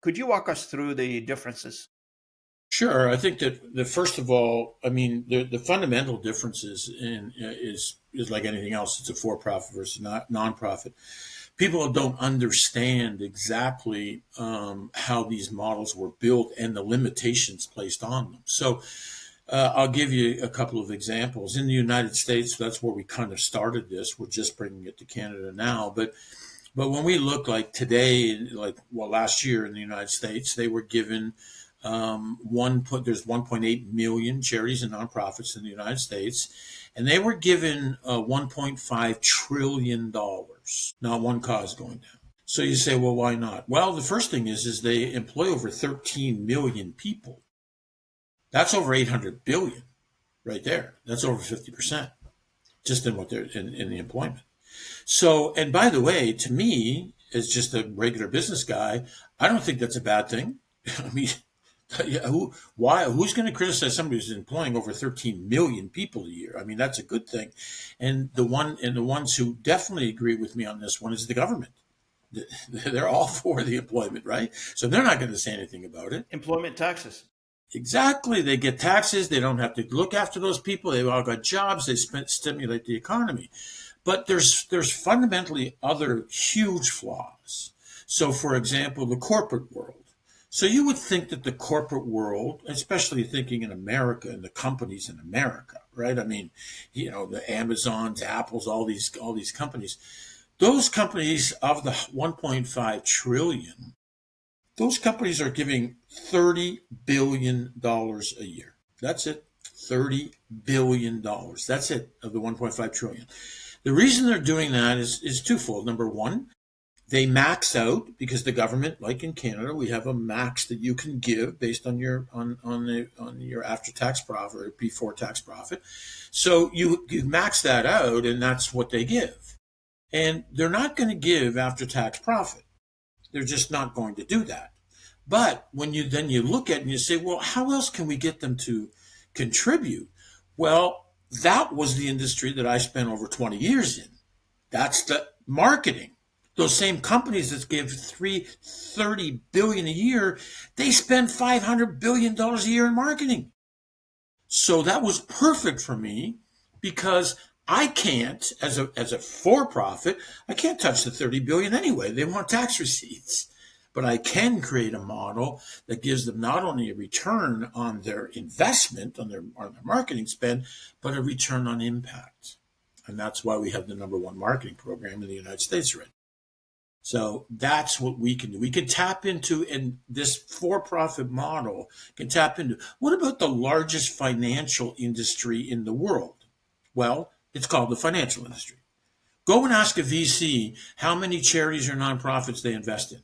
Could you walk us through the differences? Sure. I think that first of all, I mean, the fundamental differences is like anything else. It's a for-profit versus not nonprofit. People don't understand exactly how these models were built and the limitations placed on them. So I'll give you a couple of examples. In the United States, that's where we kind of started this. We're just bringing it to Canada now, but when we look like today, like well, last year in the United States, they were given there's 1.8 million charities and nonprofits in the United States, and they were given $1.5 trillion. Not one cause going down. So you say, well, why not? Well, the first thing is they employ over 13 million people. That's over 800 billion right there. That's over 50% just in what they're in the employment. So, and by the way, to me, as just a regular business guy, I don't think that's a bad thing. I mean, yeah, who's going to criticize somebody who's employing over 13 million people a year? I mean, that's a good thing. And the ones who definitely agree with me on this one is the government. They're all for the employment, right? So they're not going to say anything about it. Employment taxes. Exactly. They get taxes. They don't have to look after those people. They've all got jobs. They stimulate the economy. But there's fundamentally other huge flaws. So, for example, the corporate world. So you would think that the corporate world, especially thinking in America and the companies in America, right? I mean, the Amazons, Apples, all these companies, those companies of the 1.5 trillion, those companies are giving $30 billion a year. That's it. $30 billion. That's it of the 1.5 trillion. The reason they're doing that is twofold. Number one, they max out because the government, like in Canada, we have a max that you can give based on your your after tax profit or before tax profit. So you max that out, and that's what they give. And they're not going to give after tax profit. They're just not going to do that. But when you look at it and you say, well, how else can we get them to contribute? Well, that was the industry that I spent over 20 years in. That's the marketing. Those same companies that give 330 billion a year, they spend $500 billion a year in marketing. So that was perfect for me because I can't, as a for-profit, I can't touch the 30 billion anyway. They want tax receipts. But I can create a model that gives them not only a return on their investment, on their marketing spend, but a return on impact. And that's why we have the number one marketing program in the United States right. So that's what we can do. We can tap into, and this for-profit model can tap into. What about the largest financial industry in the world? Well, it's called the financial industry. Go and ask a VC how many charities or nonprofits they invest in.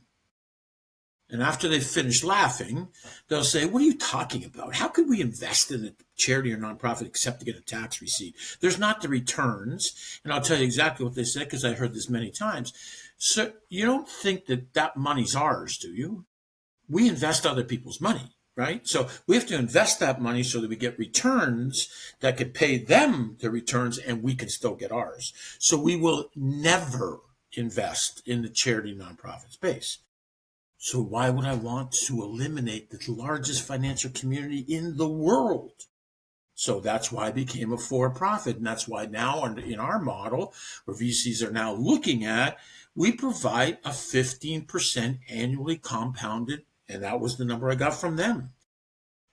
And after they've finished laughing, they'll say, what are you talking about? How could we invest in a charity or nonprofit except to get a tax receipt? There's not the returns. And I'll tell you exactly what they said because I heard this many times. So you don't think that money's ours, do you? We invest other people's money, right? So we have to invest that money so that we get returns that could pay them the returns and we can still get ours. So we will never invest in the charity nonprofit space. So why would I want to eliminate the largest financial community in the world? So that's why I became a for-profit. And that's why now in our model, where VCs are now looking at, we provide a 15% annually compounded, and that was the number I got from them.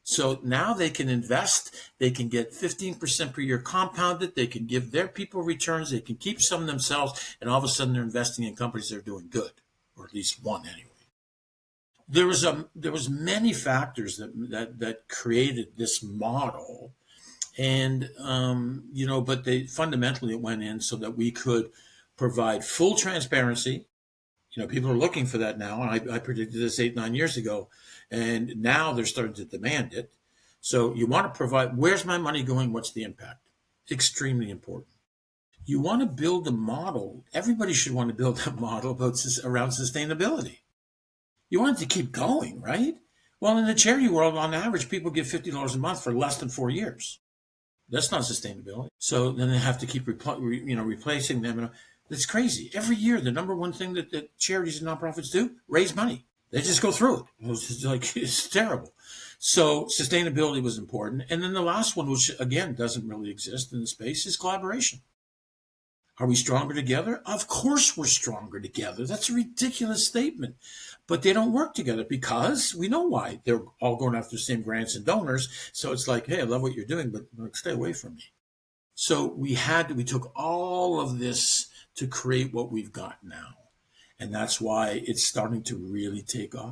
So now they can invest, they can get 15% per year compounded, they can give their people returns, they can keep some themselves, and all of a sudden they're investing in companies that are doing good, or at least one anyway. There was many factors that created this model, and but they fundamentally it went in so that we could provide full transparency. People are looking for that now, and I predicted this 8-9 years ago, and now they're starting to demand it. So you want to provide, where's my money going? What's the impact? Extremely important. You want to build a model. Everybody should want to build a model around sustainability. You want it to keep going, right? Well, in the charity world, on average, people give $50 a month for less than 4 years. That's not sustainability. So then they have to keep replacing them. It's crazy. Every year, the number one thing that charities and nonprofits do, raise money. They just go through it. It was just like, it's terrible. So sustainability was important. And then the last one, which again doesn't really exist in the space, is collaboration. Are we stronger together? Of course we're stronger together. That's a ridiculous statement. But they don't work together because we know why. They're all going after the same grants and donors. So it's like, hey, I love what you're doing, but stay away from me. So we took all of this to create what we've got now. And that's why it's starting to really take off.